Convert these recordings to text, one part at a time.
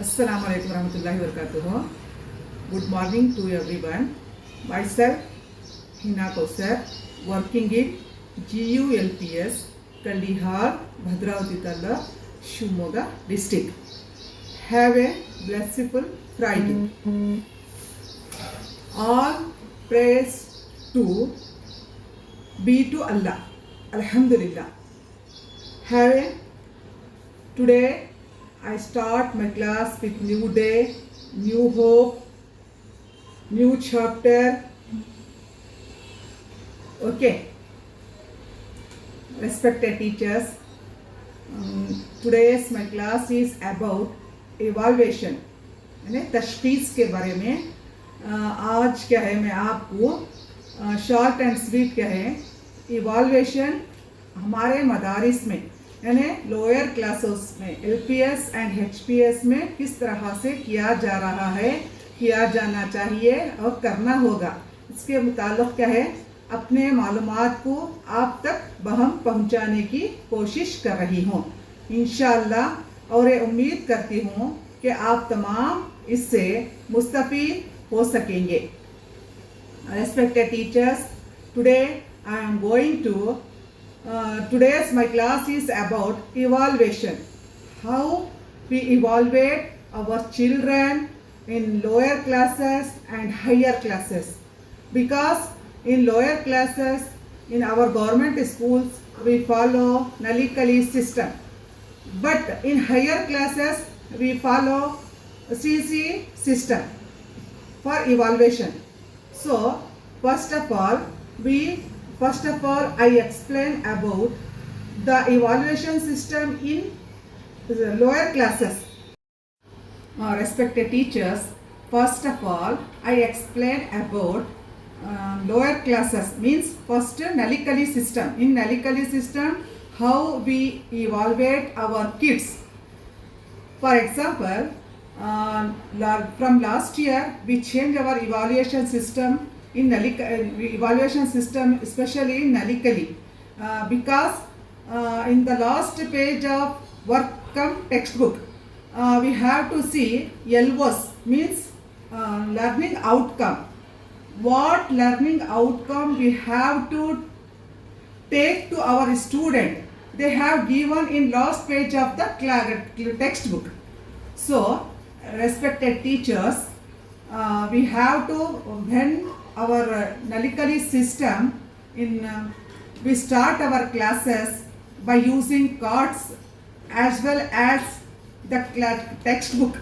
Assalamu alaikum warahmatullahi wabarakatuh. Good morning to everyone. Myself Hina Kausar, working in GULPS, Kandihar, Bhadravati Talla, Shumoga district. Have a blissful Friday. All praise to be to Allah. Alhamdulillah. Have a today I start my class with new day, new hope, new chapter. Okay. Respected teachers, today's my class is about evaluation. यानी तशखीस के बारे में आज क्या है मैं आपको short and sweet क्या है इवाल्वेशन हमारे मदारिस में यानी लोअर क्लासेस में एलपीएस एंड एचपीएस में किस तरह से किया जा रहा है, किया जाना चाहिए और करना होगा, इसके मुताल्लिक़ क्या है अपने मालूमात को आप तक बहम पहुंचाने की कोशिश कर रही हूँ इंशाअल्लाह। और ये उम्मीद करती हूँ कि आप तमाम इससे मुस्तफ़ीद हो सकेंगे। Respected teachers, today I am going to today's my class is about evaluation. How we evaluate our children in lower classes and higher classes. Because in lower classes in our government schools we follow Nalikali system. But in higher classes we follow CC system for evaluation. So first of all I explain about the evaluation system in the lower classes. Respected teachers, first of all I explain about lower classes means first Nalikali system. In Nalikali system how we evaluate our kids. For example, from last year we changed our evaluation system in evaluation system especially in Nalikali because in the last page of work come textbook we have to see LOS means learning outcome. What learning outcome we have to take to our student, they have given in last page of the textbook. So respected teachers, we have to when our Nalikali system in we start our classes by using cards as well as the textbook.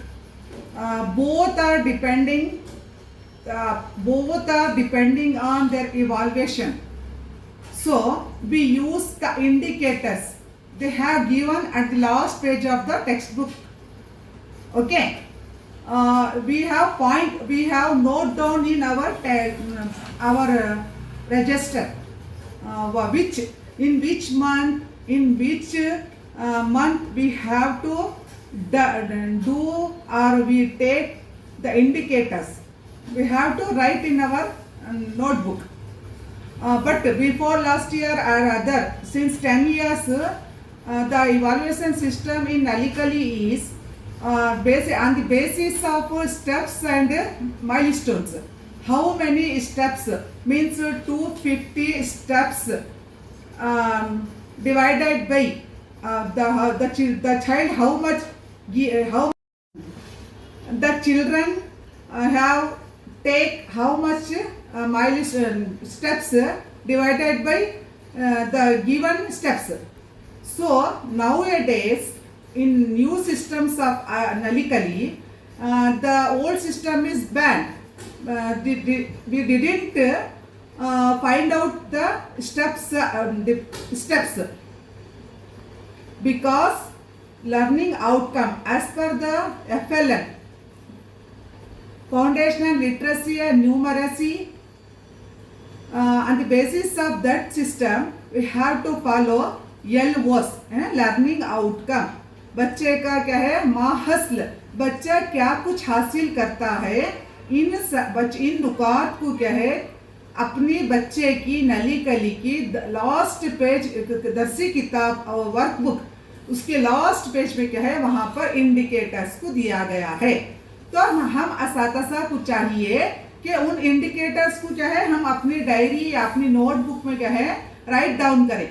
Both are depending on their evaluation. So we use the indicators they have given at the last page of the textbook. Okay. We have note down in our register in which month we have to do or we take the indicators. We have to write in our notebook. But before last year or other, since 10 years, the evaluation system in Nalikali is on the basis of steps and milestones. How many steps means 250 steps divided by the child how much the children have take how much steps divided by the given steps. So nowadays in new systems of Nalikali, the old system is banned. We didn't find out the steps because learning outcome as per the FLN, Foundational Literacy and Numeracy, on the basis of that system we have to follow LOS, learning outcome. बच्चे का क्या है माहसल, बच्चा क्या कुछ हासिल करता है, इन नुकात को क्या है अपनी बच्चे की नली कली की लास्ट पेज दरसी किताब और वर्कबुक उसके लास्ट पेज पे क्या है, वहां पर इंडिकेटर्स को दिया गया है। तो हम असातिज़ा को चाहिए कि उन इंडिकेटर्स को क्या है हम अपनी डायरी या अपनी नोटबुक में क्या है राइट डाउन करें।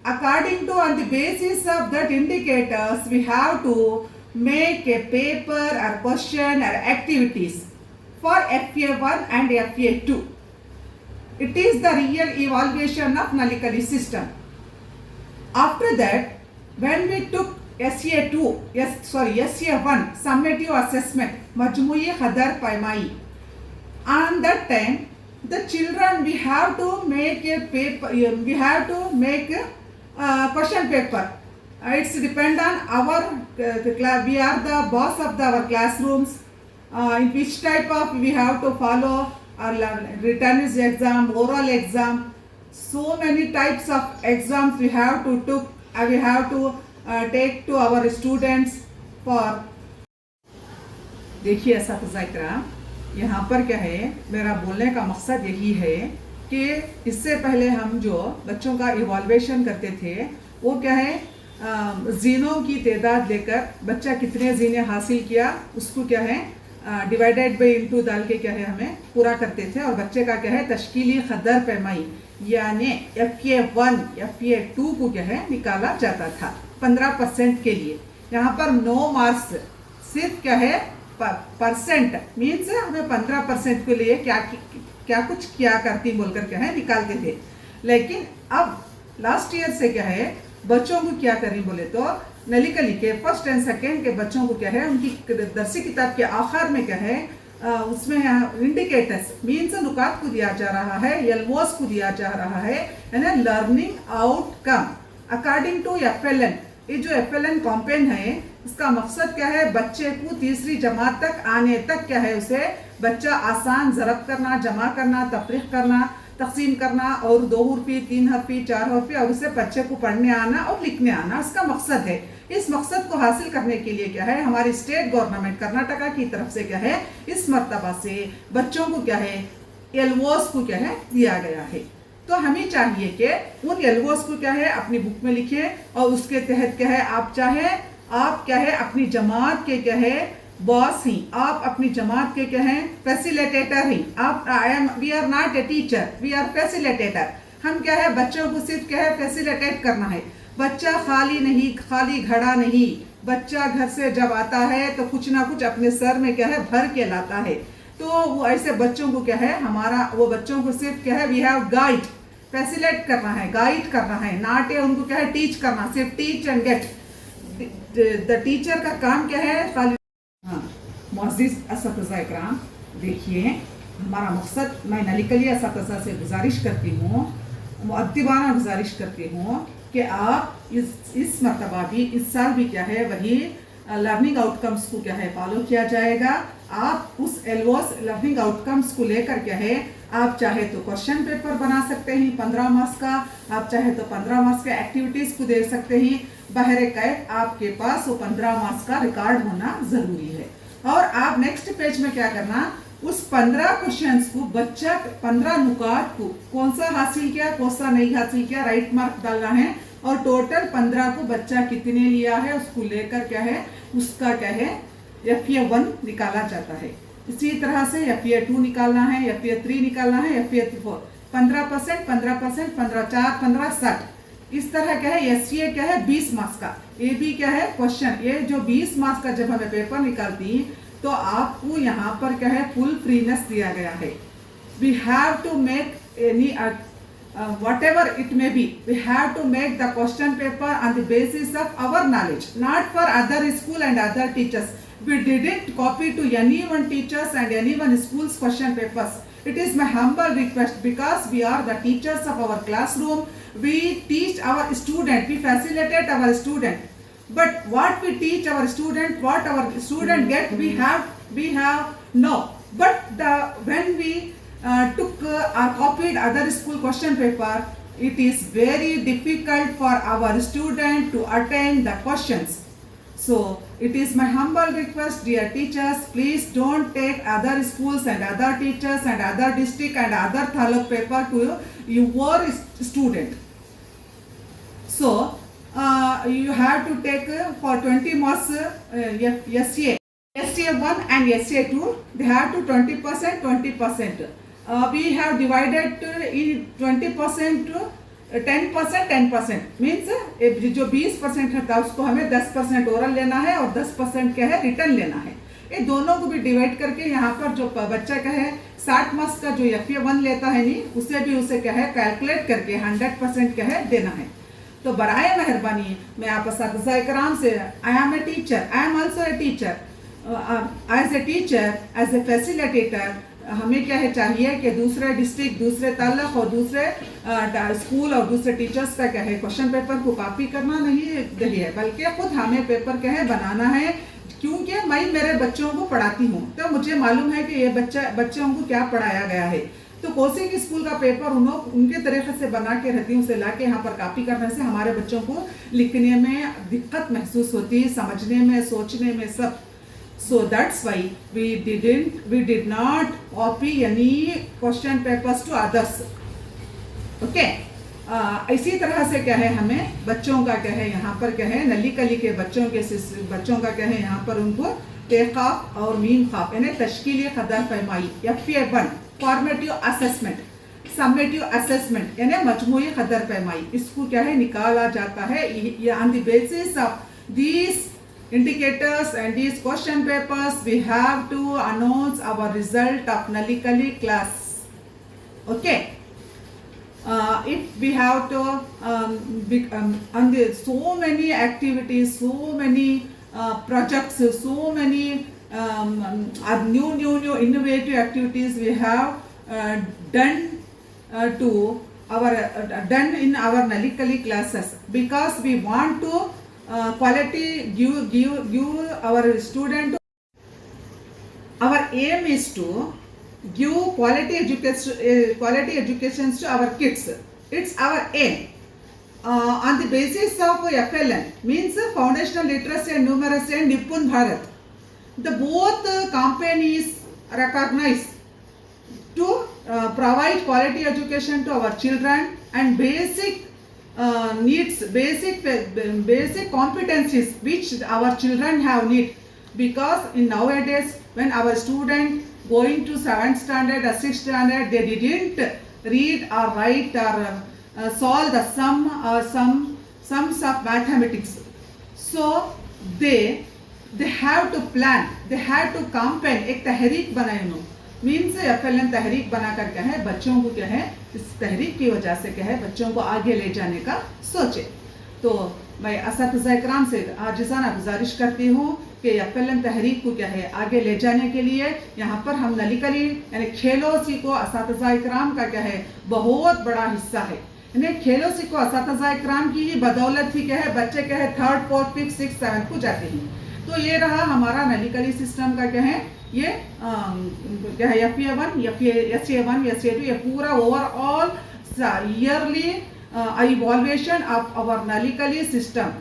According to on the basis of that indicators, we have to make a paper or question or activities for FA1 and FA2. It is the real evaluation of Nalikali system. After that, when we took SA1 summative assessment, Majmui Hadar Paimai, on that time the children we have to make a paper, we have to make a question paper. It's depend on our we are the boss of our classrooms, in which type of we have to follow our written exam, oral exam, so many types of exams we have to took, we have to take to our students for। देखिए असातिज़ा इकराम, यहाँ पर क्या है मेरा बोलने का मकसद यही है कि इससे पहले हम जो बच्चों का इवॉल्वेशन करते थे वो क्या है जीनों की तादाद लेकर बच्चा कितने जीने हासिल किया उसको क्या है डिवाइडेड बाई इनटू डाल के क्या है हमें पूरा करते थे। और बच्चे का क्या है तश्कीली खदर पैमाई यानी FA1 FA2 को क्या है निकाला जाता था 15% के लिए। यहाँ पर 9 मार्क्स सिर्फ क्या है परसेंट मीन्स हमें 15% के लिए क्या कुछ क्या करती बोलकर क्या है निकालते थे। लेकिन अब लास्ट ईयर से क्या है बच्चों को क्या करें बोले तो नलिकली के फर्स्ट एंड सेकेंड के बच्चों को क्या है उनकी दरसी किताब के आखिर में क्या है उसमें इंडिकेटर्स मीन्स नुकात को दिया जा रहा है, एलओएस को दिया जा रहा है यानी learning outcome according to FLN। ये जो FLN कॉम्पेन है इसका मकसद क्या है बच्चे को तीसरी जमात तक आने तक क्या है उसे बच्चा आसान ज़रब करना, जमा करना, तफरीक करना, तकसीम करना और 2 हर्फी 3 हर्फी 4 हर्फी और उसे बच्चे को पढ़ने आना और लिखने आना इसका मकसद है। इस मकसद को हासिल करने के लिए क्या है हमारी स्टेट गवर्नमेंट कर्नाटका की तरफ से क्या है इस मर्तबा से बच्चों को क्या है एलओएस को क्या है दिया गया है। तो हमें चाहिए कि उन एलओएस को क्या है अपनी बुक में लिखें और उसके तहत क्या है आप क्या है अपनी जमात के क्या है बॉस ही, आप अपनी जमात के क्या है फैसिलिटेटर ही। आप we are not a teacher, we are facilitator. हम क्या है बच्चों को सिर्फ क्या है फैसिलिटेट करना है। बच्चा खाली घड़ा नहीं, बच्चा घर से जब आता है तो कुछ ना कुछ अपने सर में क्या है भर के लाता है। तो वो ऐसे बच्चों को क्या है हमारा वो बच्चों को सिर्फ क्या है वी हैव गाइड फैसिलिटेट करना है, गाइड करना है, नॉट है उनको क्या है टीच करना, सिर्फ teach and get. The teacher का काम क्या है खाली। हाँ मुअज़्ज़िज़ असातिज़ा इकराम, देखिए हमारा मकसद, मैं नलिकली असातिज़ा से गुजारिश करती हूँ, मुअद्दिबाना गुजारिश करती हूँ कि आप इस मरतबा भी इस साल भी क्या है वही लर्निंग आउटकम्स को क्या है फॉलो किया जाएगा। आप उस एलओएस लर्निंग आउटकम्स को लेकर क्या है आप चाहे तो क्वेश्चन पेपर बना सकते हैं 15 मार्क्स का, आप चाहे तो 15 मार्क्स के एक्टिविटीज़ को दे सकते हैं। बहरे कैफ आपके पास वो 15 मार्क्स का रिकॉर्ड होना ज़रूरी है। और आप नेक्स्ट पेज में क्या करना, उस 15 क्वेश्चंस को बच्चा 15 नुकात को कौन सा हासिल किया कौन सा नहीं हासिल किया राइट मार्क डालना है। और टोटल 15 को बच्चा कितने लिया है उसको लेकर क्या है उसका क्या है FA1 निकाला जाता है। इसी तरह से FA2 निकालना है, FA3 निकालना है, FA4 15%, 15%, 15 15 60 इस तरह क्या है। SCA क्या है 20 मार्क्स का, ये भी क्या है क्वेश्चन। ये जो 20 मार्क्स का जब हमें पेपर निकालती तो आपको यहाँ पर क्या है फुल फ्रीनेस दिया गया है। We have to make any whatever it may be, we have to make the question paper on the basis of our knowledge, not for other school and other teachers. We didn't copy to anyone teachers and anyone school's question papers. It is my humble request, because we are the teachers of our classroom. We teach our student, we facilitate our student. But what we teach our student, what our student get, we have no. But when we took or copied other school question paper, it is very difficult for our student to attain the questions. So it is my humble request, dear teachers, please don't take other schools and other teachers and other district and other taluk paper to your student. So you have to take for 20 marks SCA. SCA1 and SCA2, they have to 20%, 20%. We have divided in 20% to 10%, 10%. Means जो 20% था उसको हमें 10% oral लेना है और 10% क्या है return लेना है. ये दोनों को भी डिवाइड करके यहाँ पर जो बच्चा का है 60 मार्क्स का जो FA1 लेता है नहीं, उसे भी उसे क्या है कैलकुलेट करके 100% क्या है देना है. तो बराए मेहरबानी मैं आप असातिज़ा इकराम से I am a teacher, I am also a teacher, as a teacher, as a facilitator, हमें क्या है चाहिए कि दूसरे डिस्ट्रिक्ट, दूसरे ताल्लुक और दूसरे स्कूल और दूसरे टीचर्स का क्या है क्वेश्चन पेपर को कॉपी करना नहीं है, बल्कि खुद हमें पेपर क्या है बनाना है. क्योंकि मैं मेरे बच्चों को पढ़ाती हूँ तो मुझे मालूम है कि ये बच्चों को क्या पढ़ाया गया है. तो कोचिंग स्कूल का पेपर उनके तरीके से बना के रहती हूँ, उसे ला के यहाँ पर कॉपी करने से हमारे बच्चों को लिखने में दिक्कत महसूस होती है, समझने में, सोचने में सब. So that's why we did not copy any question papers to others. Okay. इसी तरह से क्या है हमें बच्चों का क्या है यहाँ पर क्या है नली कली के बच्चों का क्या है यहाँ पर उनको तेकाफ और मीन खाफ यानी तश्कीली कदर फहमाई FA1 formative assessment, summative assessment यानी मजमूई कदर फहमाई, इसको क्या है निकाला जाता है. On the basis of these indicators and these question papers we have to announce our result of Nalikali class. Okay. If we have to and so many activities, so many projects, so many new innovative activities we have done done in our Nalikali classes, because we want to quality give our student. Our aim is to give quality education to our kids. It's our aim. On the basis of FLN means Foundational Literacy and Numeracy and Nipun Bharat. The both companies recognize to provide quality education to our children and basic needs, basic competencies which our children have need. Because in nowadays when our student going to 7th standard or 6th standard, they didn't read or write or solve the sums of mathematics. So they have to plan, they have to campaign, एक तहरीक बनाए उन्होंने. Means FLN तहरीक बना कर क्या है बच्चों को क्या है इस तहरीक की वजह से क्या है बच्चों को आगे ले जाने का सोचे. तो मैं असातिज़ा इकराम से आजिज़ाना गुजारिश करती हूँ कि FLN तहरीक को क्या है आगे ले जाने के लिए यहाँ पर हम नलिकली यानी खेलो सीखो असातिज़ा इकराम का क्या है बहुत बड़ा हिस्सा है. यानी खेलो सीखो असातिज़ा इकराम की ही बदौलत ही क्या है बच्चे क्या है 3rd 4th 5th 6th 7th को जाते हैं. तो ये रहा हमारा नलिकली सिस्टम का क्या है ये क्या है FA1, SCA1, SCA2, ये पूरा overall yearly evaluation of our Nalikali system.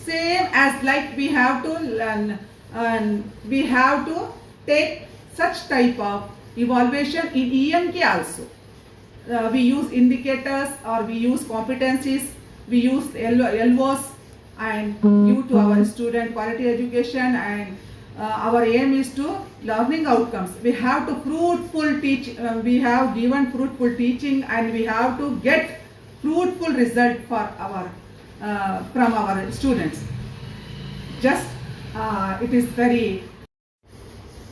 Same as like we have to learn and we have to take such type of evaluation in EMK also. We use indicators or we use competencies, we use LOS and give to our student quality education, and our aim is to learning outcomes. We have to fruitful teach, we have given fruitful teaching and we have to get fruitful result for our from our students. Just it is very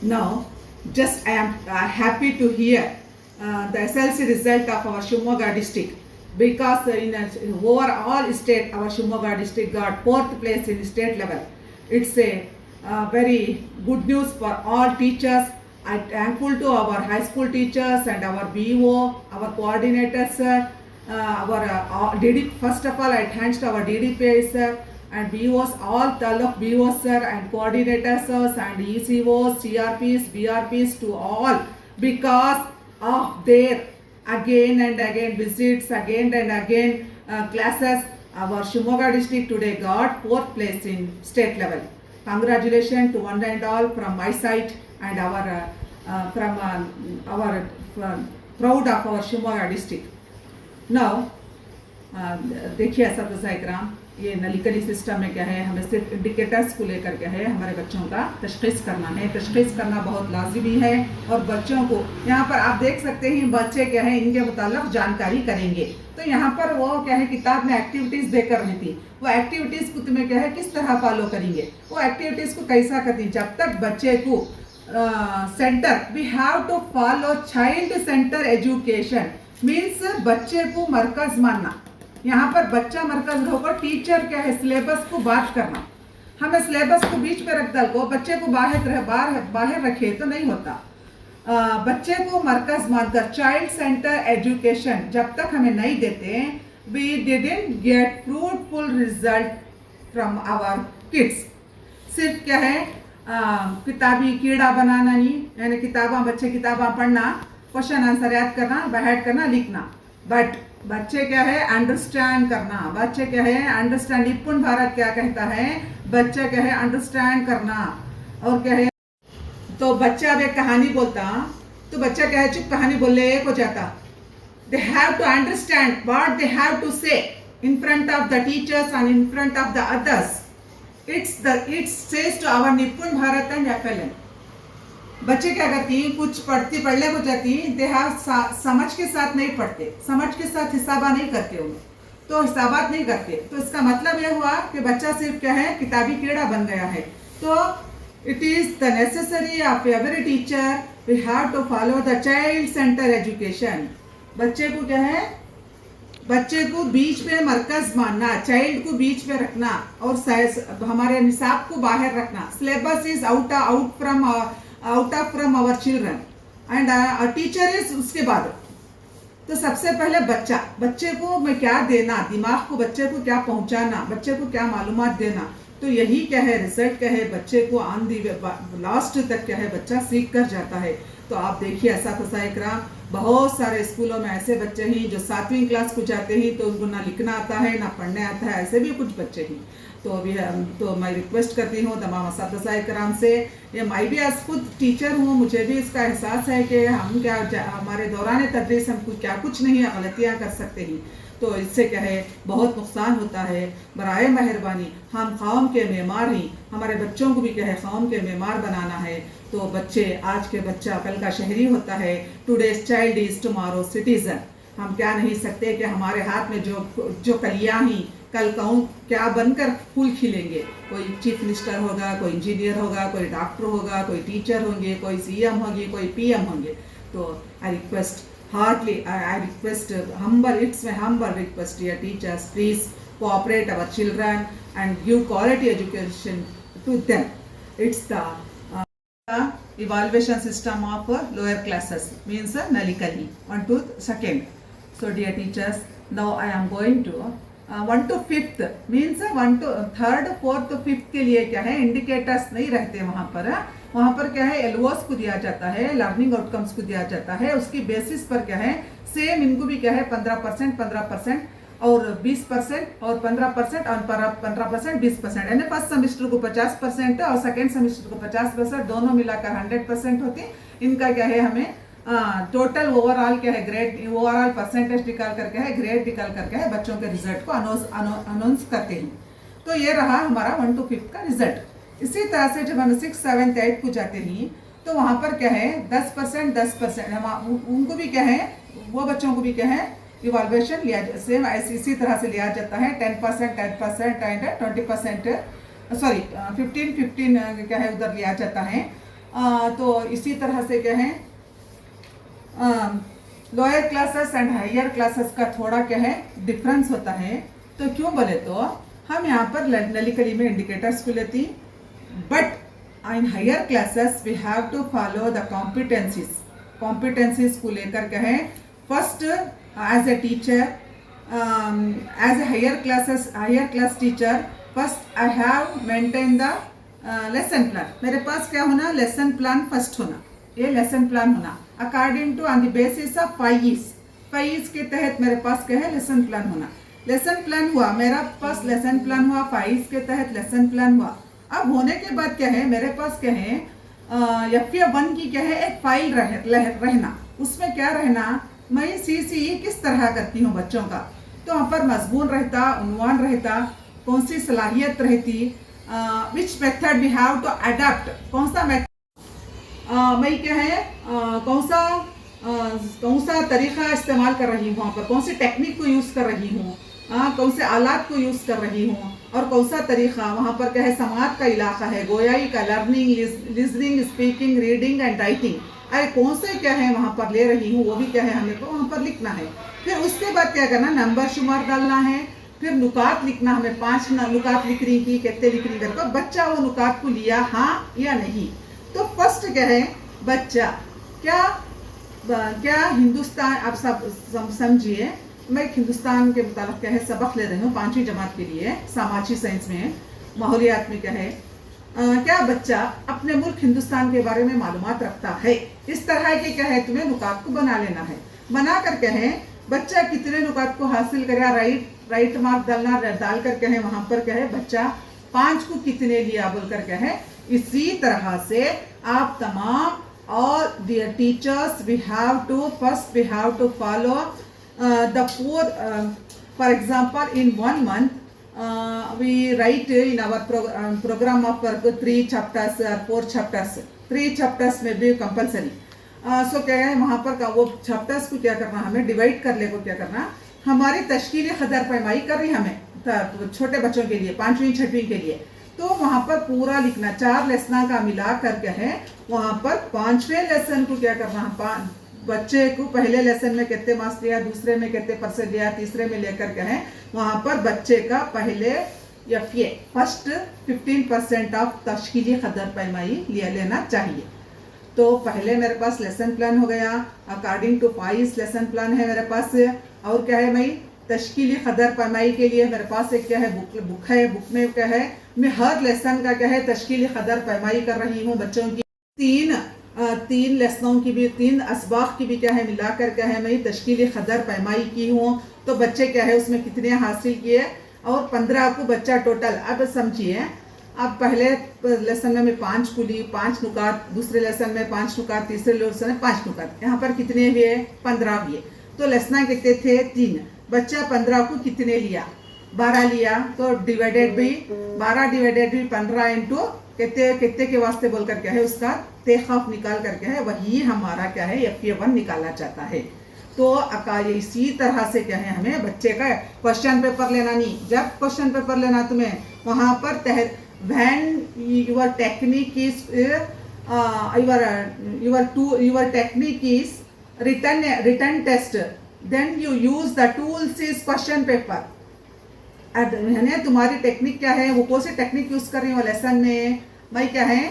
now just I am happy to hear the SLC result of our Shimoga district, because in overall state our Shimoga district got 4th place in state level. It's a very good news for all teachers. I am thankful to our high school teachers and our BO, our coordinators, our DD. First of all, I thanks to our DDPI sir and BOs, all Taluk BOs sir and coordinators and ECOs, CRPs, BRPs to all, because of their again and again visits, again and again classes. Our Shimoga district today got 4th place in state level. Congratulations to one and all from my side and our from our proud of our Shimoga district. Now देखिए असातिज़ा इकराम ये नलिकली system में क्या है, हमें सिर्फ indicators को लेकर क्या है हमारे बच्चों का तशख़ीस करना है। तशख़ीस करना बहुत लाजिमी है और बच्चों को यहाँ पर आप देख सकते हैं बच्चे क्या है इनके मुताल्लिक़ जानकारी करेंगे। तो यहाँ पर वो क्या है किताब में एक्टिविटीज़ देकर रही थी, वो एक्टिविटीज़ को तुम्हें क्या है किस तरह फॉलो करेंगे, वो एक्टिविटीज़ को कैसा करती। जब तक बच्चे को center we have to follow child center education means बच्चे को मरकज़ मानना। यहाँ पर बच्चा मरकज होकर टीचर क्या है सिलेबस को बात करना। हमें सिलेबस को बीच में रख दल को बच्चे को बाहर रखे तो नहीं होता। बच्चे को मरकज मानकर चाइल्ड सेंटर एजुकेशन जब तक हमें नहीं देते we didn't get fruitful result from our kids. सिर्फ क्या है किताबी कीड़ा बनाना नहीं, यानी बच्चे किताबा पढ़ना, क्वेश्चन आंसर याद करना, बाहर करना, लिखना, बट बच्चे क्या है अंडरस्टैंड करना। बच्चे क्या है अंडरस्टैंड, निपुण भारत क्या कहता है, बच्चा क्या है अंडरस्टैंड करना। और क्या है तो बच्चा अब एक कहानी बोलता तो बच्चा क्या है चुप कहानी बोलने को जाता। They have to understand what they have to say in front of the teachers and in front of the others. It's says to our Nipun Bharat and FLN। बच्चे क्या करती हैं कुछ पढ़ने को जाती हैं, दे हैव समझ के साथ नहीं पढ़ते, समझ के साथ हिसाबा नहीं करते उन्हें, तो हिसाबात नहीं करते। तो इसका मतलब यह हुआ कि बच्चा सिर्फ क्या है किताबी कीड़ा बन गया है। तो it is the necessary of every teacher we have to follow the child center education. बच्चे को क्या है बच्चे को बीच में मरकज मानना, चाइल्ड को बीच में रखना और हमारे निसाब को बाहर रखना। Syllabus is out of from our children and teacher is उसके बाद। तो सबसे पहले बच्चे को मैं क्या देना, दिमाग को बच्चे को क्या पहुंचाना, बच्चे को क्या मालूमात देना, तो यही क्या है रिजल्ट क्या है बच्चे को ऑन दी लास्ट तक क्या है बच्चा सीख कर जाता है। तो आप देखिए असातिज़ा इकराम बहुत सारे स्कूलों में ऐसे बच्चे हैं जो 7वीं क्लास को जाते ही तो उनको ना लिखना आता है ना पढ़ने आता है, ऐसे भी कुछ बच्चे हैं। तो अभी तो मैं रिक्वेस्ट करती हूँ तमाम असातिज़ा इकराम से, ये मैं भी आज खुद टीचर हूँ, मुझे भी इसका एहसास है कि हम क्या हमारे दौरान तदरीस हम क्या कुछ नहीं गलतियाँ कर सकते हैं, तो इससे क्या है बहुत नुकसान होता है। बराए मेहरबानी हम कौम के मेमार हैं, हमारे बच्चों को भी क्या है कौम के मेमार बनाना है। तो बच्चे आज के बच्चा कल का शहरी होता है, today's child is tomorrow citizen. हम क्या नहीं सकते कि हमारे हाथ में जो कलियाँ हैं कल कहूँ क्या बनकर फूल खिलेंगे। कोई चीफ मिनिस्टर होगा, कोई इंजीनियर होगा, कोई डॉक्टर होगा, कोई टीचर होंगे, कोई CM होंगे, कोई PM होंगे। तो I request Hardly, I request it's my humble request, dear teachers, please cooperate our children and give quality education to them. It's the evaluation system of lower classes, means Nalikali, 1 to 2nd. So dear teachers, now I am going to 1 to 5th, means 1 to 3rd, 4th, 5th के लिए क्या है indicators नहीं रहते वहाँ पर क्या है LOS को दिया जाता है, लर्निंग आउटकम्स को दिया जाता है। उसकी बेसिस पर क्या है सेम इनको भी क्या है 15% और 20% और 15% और 15% 20%, यानी फर्स्ट सेमेस्टर को 50% और सेकेंड सेमेस्टर को 50%, दोनों मिलाकर 100% होती है। इनका क्या है हमें टोटल ओवरऑल क्या है ग्रेड ओवरऑल परसेंटेज निकाल करके है ग्रेड निकाल करके है बच्चों के रिजल्ट को अनाउंस करते हैं। तो ये रहा हमारा 1 to 5th का रिजल्ट। इसी तरह से जब हम 6th, 7th, 8th को जाते हैं तो वहाँ पर क्या है 10% उनको भी क्या है वो बच्चों को भी क्या है इवाल्वेशन लिया सेम इसी तरह से लिया जाता है। 10% एंड 20% सॉरी 15 क्या है उधर लिया जाता है। तो इसी तरह से क्या है lower classes and higher classes का थोड़ा क्या है डिफरेंस होता है। तो क्यों बोले तो हम यहाँ पर नलिकली में इंडिकेटर्स को लेती, but in higher classes we have to follow the competencies को लेकर क्या है first as a teacher as a higher class teacher first I have maintain the lesson plan. मेरे पास क्या होना लेसन प्लान फर्स्ट होना, ये लेसन प्लान होना according to on the basis of 5 E's के तहत मेरे पास क्या है लेसन प्लान होना। लेसन प्लान हुआ मेरा पास लेसन प्लान हुआ 5 E's के तहत लेसन प्लान हुआ। अब होने के बाद क्या है मेरे पास क्या है FA1 की क्या है एक फाइल रहना, उसमें क्या रहना मैं CCE किस तरह करती हूँ बच्चों का। तो वहाँ पर मजमून रहता, उन्वान रहता, कौन सी सलाहियत रहती, which method we have to adopt, कौन सा मैं क्या है कौन सा तरीका इस्तेमाल कर रही हूँ, वहाँ पर कौन सी टेक्निक को यूज़ कर रही हूँ, कौन से आलात को यूज़ कर रही हूँ, और कौन सा तरीका वहाँ पर क्या है समात का इलाका है, गोयाई का, learning, listening, speaking, reading and writing, अरे कौन से क्या है वहाँ पर ले रही हूँ, वो भी क्या है हमें को वहाँ पर लिखना है। फिर उसके बाद क्या करना, नंबर शुमार डालना है, फिर नुकात लिखना, हमें 5 नुकात लिख रही थी, कितने लिख रही करके बच्चा वो नुकात को लिया हाँ या नहीं। तो फर्स्ट क्या है, बच्चा क्या हिंदुस्तान, आप सब समझिए, मैं हिंदुस्तान के मुताबिक क्या है सबक ले रही हूँ 5वीं जमात के लिए, समाजी साइंस में, माहौलियात में क्या है, क्या बच्चा अपने मुल्क हिंदुस्तान के बारे में मालूमात रखता है। इस तरह के क्या है तुम्हें नुकात को बना लेना है। बना कर क्या है बच्चा कितने नुकात को हासिल करा, राइट मार्क डालना, डाल कर क्या है वहां पर क्या है बच्चा 5 को कितने लिया बोलकर क्या है। इसी तरह से आप तमाम, और dear teachers we have to follow the 4, for example in 1 month we write in our program of 3 chapters or 4 chapters, 3 chapters may be compulsory। सो क्या है वहाँ पर का वो चैप्टर्स को क्या करना, हमें डिवाइड कर ले को क्या करना, हमारी तश्कील खदर पैमाई कर रही हमें छोटे बच्चों के लिए 5वीं 6वीं के लिए, तो वहाँ पर पूरा लिखना, 4 लेसन का मिला कर क्या है वहाँ पर 5वें लेसन को क्या करना, बच्चे को पहले लेसन में कितने मार्क्स लिया, दूसरे में कितने परसेंट लिया, तीसरे में लेकर क्या है वहाँ पर बच्चे का पहले FA फर्स्ट 15% ऑफ तश्कीली खदर पैमाई लेना चाहिए। तो पहले मेरे पास लेसन प्लान हो गया, अकॉर्डिंग टू 5 लेसन प्लान है मेरे पास, और क्या है मैं तश्कीली खदर पैमाई के लिए मेरे पास एक क्या है बुक है, बुक में क्या है मैं हर लेसन का क्या है तश्कीली खदर पैमाई कर रही हूँ। बच्चों की 3 लेसनों की भी 3 असबाक की भी क्या है मिलाकर क्या है मैं तश्कीली खदर पैमाई की हूँ। तो बच्चे क्या है उसमें कितने हासिल किए, और 15 को बच्चा टोटल। अब समझिए, अब पहले लेसन में मैं 5 को ली, 5 नुकात, दूसरे लेसन में 5 नुकात, तीसरे लेसन में 5 नुकात, यहाँ पर कितने हुए 15 हुए। तो लेसना कितने थे 3, बच्चा 15 को कितने लिया 12 लिया, तो डिवाइडेड भी 12 डिवाइडेड भी 15 इंटू कितने के वास्ते बोल कर क्या है उसका तेखाफ निकाल कर क्या है वही हमारा क्या है FA1 निकालना चाहता है। तो इसी तरह से क्या है हमें बच्चे का क्वेश्चन पेपर लेना नहीं, जब क्वेश्चन पेपर लेना तुम्हें वहां पर when your technique is your technique is written test, then you use the tools is question paper। है तुम्हारी टेक्निक क्या है, वो कौन सी टेक्निक यूज कर रही हूँ लेसन में, मैं क्या है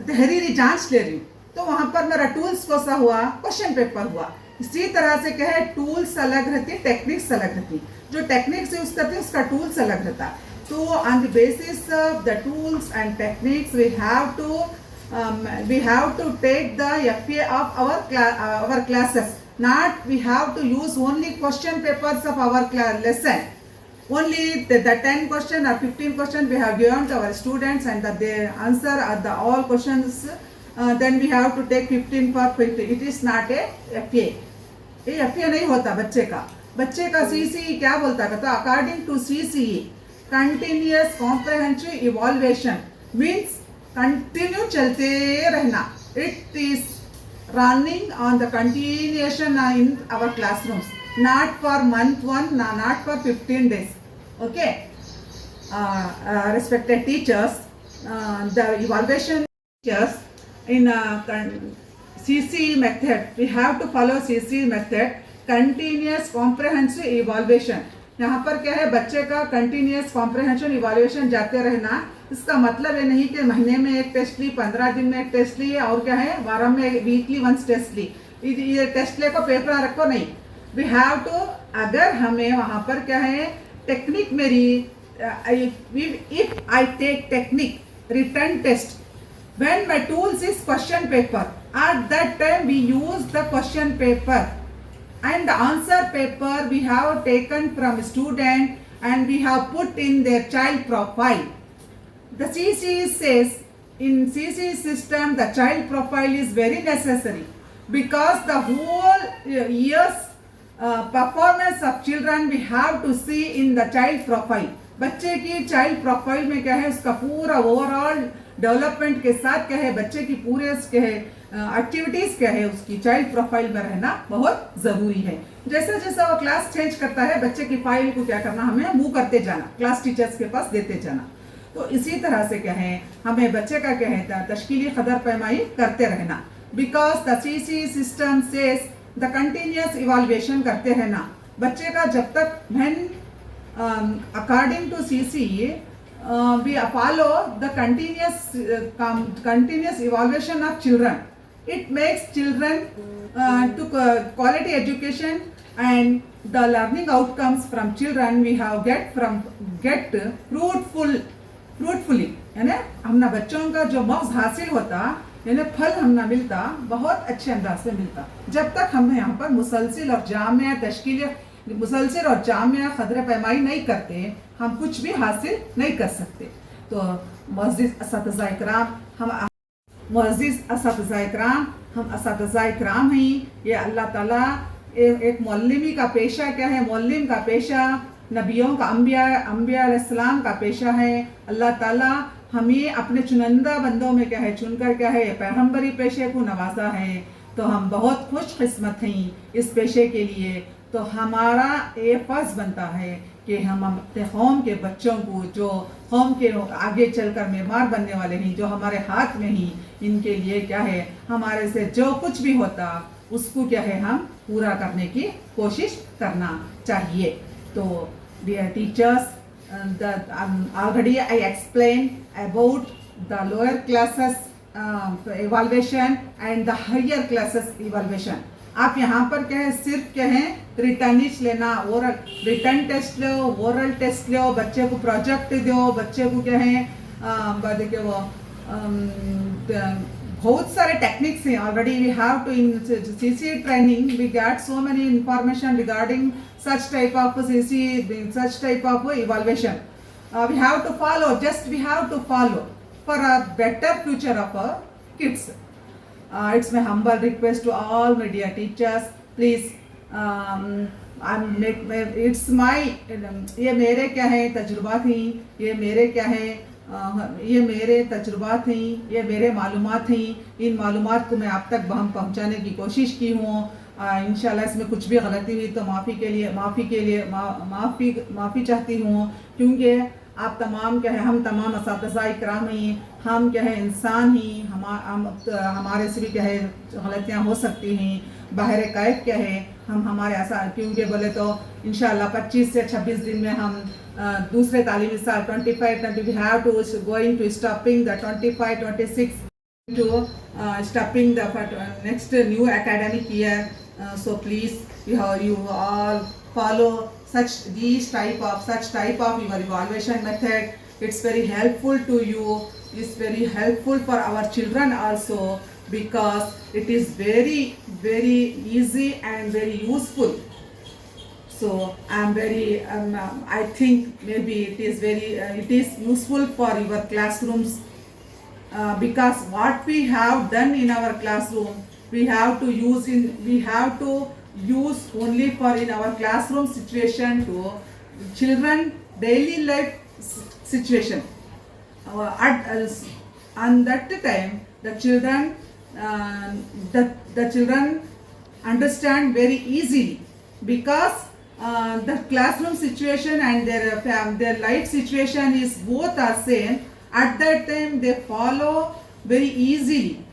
तहरीरी जांच ले रही हूँ, तो वहां पर मेरा टूल्स कौन सा हुआ, क्वेश्चन पेपर हुआ। इसी तरह से क्या है टूल्स अलग रहती है, टेक्निक्स अलग रहती है, जो टेक्निक्स यूज करते हैं उसका टूल्स अलग रहता है। तो on the basis of the tools and techniques we have to take the FA of our classes, not we have to use only question papers of our lesson, only the 10 question or 15 question we have given to our students and that they answer the all questions, then we have to take 15 for 50, it is not a FA। ये FA नहीं होता बच्चे का CCE क्या बोलता है, तो according to CCE continuous comprehensive evaluation means continue चलते रहना, it is running on the continuation in our classrooms, not for month 1, not for 15 days। Okay, respected teachers, the evaluation teachers in CCE method, we have to follow CCE method, continuous comprehensive evaluation। यहाँ पर क्या है बच्चे का continuous comprehension evaluation जाते रहना। इसका मतलब ये नहीं कि महीने में एक टेस्ट ली, 15 दिन में एक टेस्ट ली, और क्या है वार में वीकली वंस टेस्ट ली, ये टेस्ट ले को पेपर रखो नहीं। वी हैव टू, अगर हमें वहाँ पर क्या है टेक्निक मेरी, if I take technique written test when my tools is question paper, at that time we use the question paper and the answer paper we have taken from student and we have put in their child profile. The CCE says in CCE system the child profile is very necessary because the whole year's performance of children we have to see in the child profile. बच्चे की child profile में क्या है, उसका पूरा overall development के साथ क्या है, बच्चे की पूरे क्या है एक्टिविटीज क्या है, उसकी चाइल्ड प्रोफाइल में रहना बहुत जरूरी है। जैसा जैसा वो क्लास चेंज करता है, बच्चे की फाइल को क्या करना, हमें मूव करते जाना, क्लास टीचर्स के पास देते जाना। तो इसी तरह से क्या है, हमें बच्चे का क्या है तश्कीली कदर पैमाई करते रहना। Because the CC system says the continuous evaluation करते रहना। बच्चे का जब तक when according to CC we follow the continuous evaluation of children. It makes children to quality education, and the learning outcomes from children we have get fruitfully, यानी हमना बच्चों का जो मौज हासिल होता, यानी फल हमना मिलता बहुत अच्छे अंदाज से मिलता, जब तक हम यहाँ पर मुसलसिल और जामिया तश्कील मुसलसिल और जामिया खदर पैमाई नहीं करते, हम कुछ भी हासिल नहीं कर सकते। तो मुअज़्ज़िज़ असातिज़ा इकराम, हम असातिज़ा इकराम हैं। ये अल्लाह ताला एक मौल्लिमी का पेशा क्या है, मौल्लिम का पेशा नबियों का अंबिया अलैहिस्सलाम का पेशा है। अल्लाह ताला हमें अपने चुनिंदा बंदों में क्या है चुनकर क्या है पैगंबरी पेशे को नवाजा है। तो हम बहुत खुशकिस्मत हैं इस पेशे के लिए। तो हमारा ये फर्ज बनता है कि हम अपने कौम के बच्चों को, जो कौम के आगे चलकर मेमार बनने वाले हैं, जो हमारे हाथ में ही, इनके लिए क्या है हमारे से जो कुछ भी होता उसको क्या है हम पूरा करने की कोशिश करना चाहिए। तो dear teachers, already I explained about the lower classes evaluation and the higher classes evaluation. आप यहाँ पर क्या है सिर्फ क्या है रिटर्निश लेना, ओरल रिटर्न टेस्ट लो, ओरल टेस्ट लो, बच्चे को प्रोजेक्ट दो, बच्चे को क्या है देखिए वो बहुत सारे टेक्निक्स हैं। Already we have to in CC training we get so many information regarding such type of CC, such type of evaluation. We have to follow, just we have to follow for a better future of our kids. It's my humble request to all my dear teachers, please it's my ये मेरे क्या है तजुर्बात हैं, ये मेरे क्या है ये मेरे तजुर्बात हैं, ये मेरे मालूमात हैं। इन मालूमात को मैं आप तक पहुंचाने की कोशिश की हूँ। इंशाल्लाह इसमें कुछ भी गलती हुई तो माफ़ी चाहती हूँ, क्योंकि आप तमाम क्या है हम तमाम असातिज़ा इकराम हैं, हम क्या है इंसान ही, हमारे से भी क्या है गलतियाँ हो सकती हैं। बाहर कैफ क्या है हम हमारे ऐसा, क्योंकि बोले तो इंशाल्लाह 25 से 26 दिन में हम दूसरे तालीमी साल 25 we have to going to stopping the 25-26 to stopping the next new academic year. So please you all follow these type of your evaluation method. It's very helpful to you. It's very helpful for our children also, because it is very easy and very useful. So I think maybe it is useful for your classrooms, because what we have done in our classroom we have to use only for in our classroom situation to children daily life situation. And that time the children understand very easily, because the classroom situation and their life situation is both are same. At that time they follow very easily.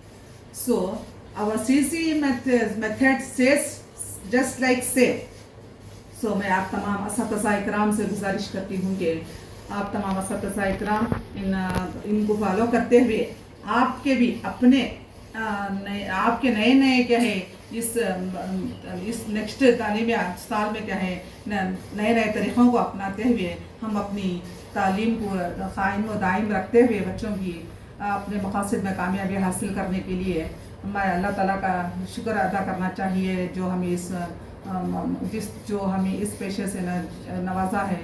So our CC method says just like say. So मैं आप तमाम असातिज़ा इकराम से गुजारिश करती हूँ कि आप तमाम असातिज़ा इकराम इनको फॉलो करते हुए आपके भी अपने आपके नए क्या है इस नेक्स्ट तालीमी साल में क्या है नए तरीक़ों को अपनाते हुए हम अपनी तालीम को कायम व दायम रखते हुए बच्चों की अपने मक़ासद में कामयाबी हासिल करने के लिए हमें अल्लाह ताला का शुक्र अदा करना चाहिए, जो हमें इस पेशे से नवाजा है।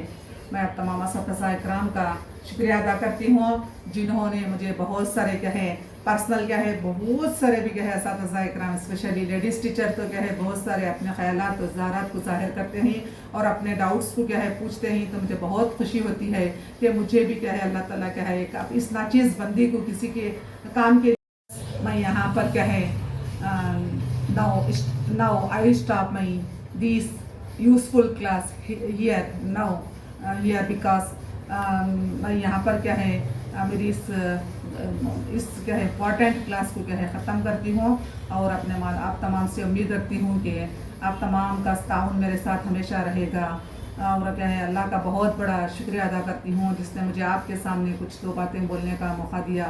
मैं अब तमाम असातिज़ा इकराम का शुक्रिया अदा करती हूँ, जिन्होंने मुझे बहुत सारे क्या है पर्सनल क्या है बहुत सारे भी क्या है असातिज़ा इकराम स्पेशली लेडीज़ टीचर तो क्या है बहुत सारे अपने ख्यालात और ज़ारात को ज़ाहिर करते हैं और अपने डाउट्स को क्या है पूछते हैं। तो मुझे बहुत खुशी होती है कि मुझे भी क्या है अल्लाह ताला क्या है एक इस नाचीज़ बंदी को किसी के काम के मैं यहाँ पर क्या है now I will stop my this useful class here now here because मैं यहाँ पर क्या है मेरी इस क्या है इम्पॉर्टेंट क्लास को क्या है ख़त्म करती हूँ और अपने आप तमाम से उम्मीद रखती हूँ कि आप तमाम का ताउन मेरे साथ हमेशा रहेगा। और क्या है अल्लाह का बहुत बड़ा शुक्रिया अदा करती हूँ जिसने मुझे आपके सामने कुछ दो बातें बोलने का मौका दिया।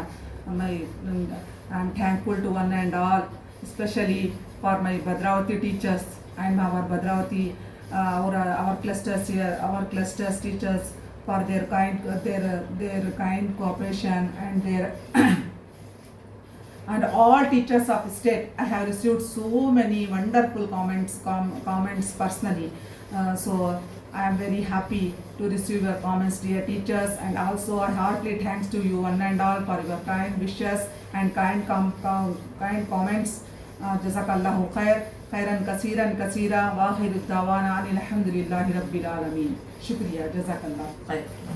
मैं I am thankful to one and all specially for my Bhadravati teachers and our Bhadravati our clusters teachers for their kind cooperation and their and all teachers of state. I have received so many wonderful comments personally, so I am very happy to receive your comments, dear teachers, and also a heartily thanks to you one and all for your kind wishes and kind comments. जज़ाकल्लाहु खैरन कसीरा व आखिर दावाना अनिल हम्दुलिल्लाहि रब्बिल आलमीन। शुक्रिया, जज़ाकल्लाह खैर।